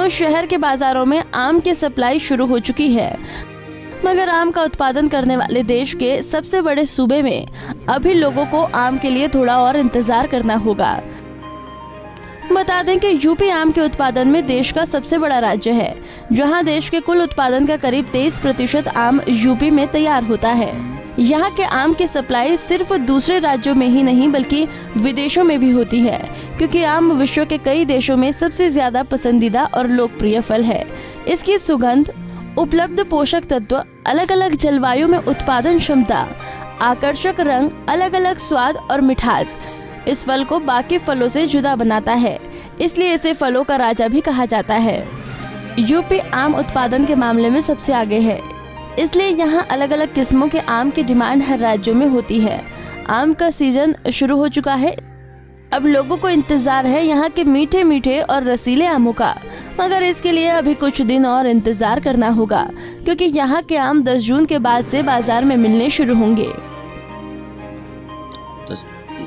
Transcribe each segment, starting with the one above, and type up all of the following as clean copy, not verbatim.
दिनों शहर के बाजारों में आम की सप्लाई शुरू हो चुकी है, मगर आम का उत्पादन करने वाले देश के सबसे बड़े सूबे में अभी लोगों को आम के लिए थोड़ा और इंतजार करना होगा। बता दें कि यूपी आम के उत्पादन में देश का सबसे बड़ा राज्य है, जहां देश के कुल उत्पादन का करीब 23% आम यूपी में तैयार होता है। यहाँ के आम की सप्लाई सिर्फ दूसरे राज्यों में ही नहीं बल्कि विदेशों में भी होती है, क्योंकि आम विश्व के कई देशों में सबसे ज्यादा पसंदीदा और लोकप्रिय फल है। इसकी सुगंध, उपलब्ध पोषक तत्व, अलग अलग जलवायु में उत्पादन क्षमता, आकर्षक रंग, अलग अलग स्वाद और मिठास इस फल को बाकी फलों से जुदा बनाता है, इसलिए इसे फलों का राजा भी कहा जाता है। यूपी आम उत्पादन के मामले में सबसे आगे है, इसलिए यहाँ अलग अलग किस्मों के आम की डिमांड हर राज्यों में होती है। आम का सीजन शुरू हो चुका है, अब लोगों को इंतजार है यहाँ के मीठे मीठे और रसीले आमों का, मगर इसके लिए अभी कुछ दिन और इंतजार करना होगा, क्योंकि यहाँ के आम 10 जून के बाद से बाजार में मिलने शुरू होंगे।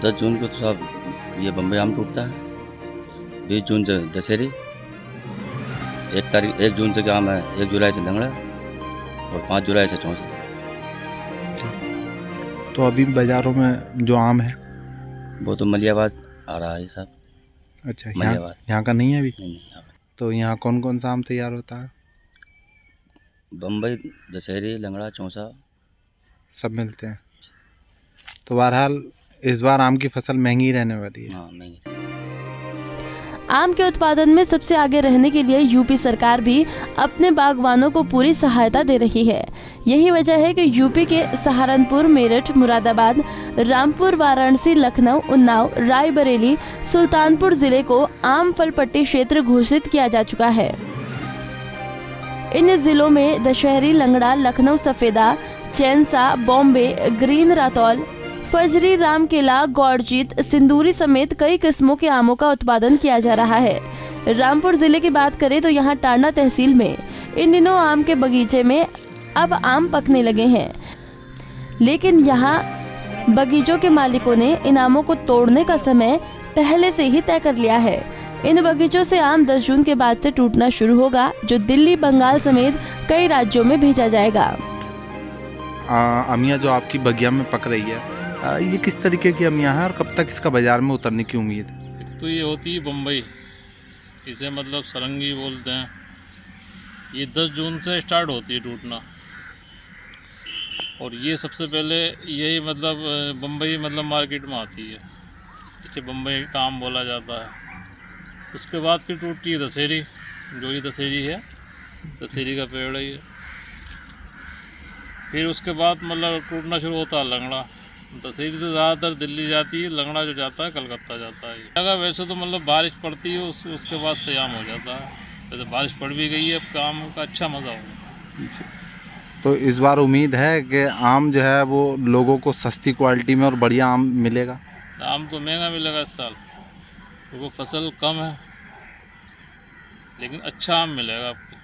10 जून को तो सब ये बम्बई आम टूटता है, 20 जून से दशहरी, 1 जून से आम है, 1 जुलाई से लंगड़ा और 5 जुलाई से चौसा। तो अभी बाजारों में जो आम है वो तो मलियाबाद आ रहा है सब। अच्छा, मलियाबाद यहाँ का नहीं है अभी? नहीं यहाँ पे तो यहाँ कौन कौन सा आम तैयार होता है? बम्बई, दशहरी, लंगड़ा, चौसा सब मिलते हैं। तो बहरहाल इस बार आम की फसल महंगी रहने वाली है। हाँ महंगी। आम के उत्पादन में सबसे आगे रहने के लिए यूपी सरकार भी अपने बागवानों को पूरी सहायता दे रही है। यही वजह है कि यूपी के सहारनपुर, मेरठ, मुरादाबाद, रामपुर, वाराणसी, लखनऊ, उन्नाव, रायबरेली, सुल्तानपुर जिले को आम फल पट्टी क्षेत्र घोषित किया जा चुका है। इन जिलों में दशहरी, लंगड़ा, लखनऊ सफेदा, चैनसा, बॉम्बे, ग्रीन रातौल, फजरी, रामकेला, गौरजीत, सिंदूरी समेत कई किस्मों के आमों का उत्पादन किया जा रहा है। रामपुर जिले की बात करें तो यहाँ टांडा तहसील में इन दिनों आम के बगीचे में अब आम पकने लगे हैं, लेकिन यहाँ बगीचों के मालिकों ने इन आमों को तोड़ने का समय पहले से ही तय कर लिया है। इन बगीचों से आम 10 जून के बाद से टूटना शुरू होगा, जो दिल्ली, बंगाल समेत कई राज्यों में भेजा जाएगा। अमिया जो आपकी बगिया में पक रही है, ये किस तरीके की अमिया है और कब तक इसका बाजार में उतरने की उम्मीद है? तो ये होती है बम्बई, इसे मतलब सरंगी बोलते हैं। ये 10 जून से स्टार्ट होती है टूटना, और ये सबसे पहले यही मतलब बम्बई मतलब मार्केट में आती है, इसे बम्बई का आम बोला जाता है। उसके बाद फिर टूटती है दशहरी, जो ये दशहरी है, दशहरी का पेड़ है ये। फिर उसके बाद मतलब टूटना शुरू होता है लंगड़ा। दशहरी तो ज़्यादातर दिल्ली जाती है, लंगड़ा जो जाता है कलकत्ता जाता है। अगर वैसे तो मतलब बारिश पड़ती है उसके बाद से आम हो जाता है, वैसे बारिश पड़ भी गई है, अब आम का अच्छा मज़ा होगा। तो इस बार उम्मीद है कि आम जो है वो लोगों को सस्ती क्वालिटी में और बढ़िया आम मिलेगा? आम तो महंगा मिलेगा इस साल, क्योंकि फसल कम है, लेकिन अच्छा आम मिलेगा आपको।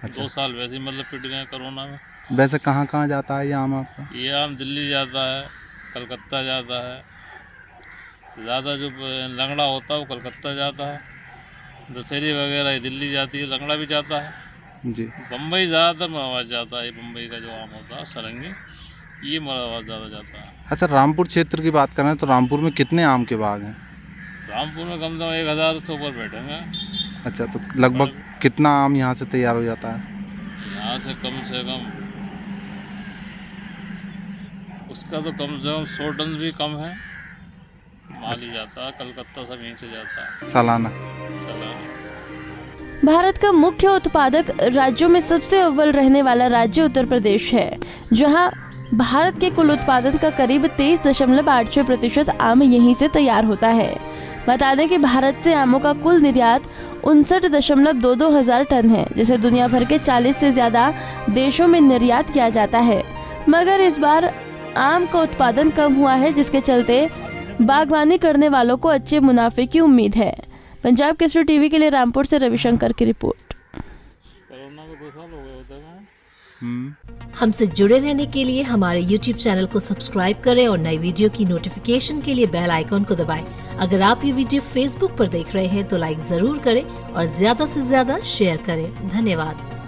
अच्छा। 2 साल वैसे ही मतलब पिट गए कोरोना में। वैसे कहाँ कहाँ जाता है ये आम आपका? ये आम दिल्ली जाता है, कलकत्ता जाता है, ज़्यादा जो लंगड़ा होता है वो कलकत्ता जाता है, दशहरी वगैरह दिल्ली जाती है, लंगड़ा भी जाता है जी। बम्बई ज़्यादातर मुरादाबाद जाता है। बम्बई का जो आम होता है सरंगी, ये मुरादाबाद ज़्यादा जाता है। अच्छा, रामपुर क्षेत्र की बात करें तो रामपुर में कितने आम के बाग हैं? रामपुर में कम से कम 1000 से ऊपर बैठेंगे। अच्छा, तो लगभग कितना आम यहाँ से तैयार हो जाता है? यहाँ से कम उसका तो कम से कम 100 टन भी कम है माल ही जाता है, कलकत्ता सब यहीं से जाता है सालाना। भारत का मुख्य उत्पादक राज्यों में सबसे अव्वल रहने वाला राज्य उत्तर प्रदेश है, जहां भारत के कुल उत्पादन का करीब 23.86% आम यहीं से तैयार होता है। बता दें कि भारत से आमों का कुल निर्यात 59.22 हजार टन है, जिसे दुनिया भर के 40 से ज्यादा देशों में निर्यात किया जाता है। मगर इस बार आम का उत्पादन कम हुआ है, जिसके चलते बागवानी करने वालों को अच्छे मुनाफे की उम्मीद है। पंजाब केसरी टीवी के लिए रामपुर से रविशंकर की रिपोर्ट। कोरोना को 2 साल हो गए होते हैं। हमसे जुड़े रहने के लिए हमारे YouTube चैनल को सब्सक्राइब करें और नई वीडियो की नोटिफिकेशन के लिए बेल आइकॉन को दबाएं। अगर आप ये वीडियो Facebook पर देख रहे हैं तो लाइक जरूर करें और ज्यादा से ज्यादा शेयर करें। धन्यवाद।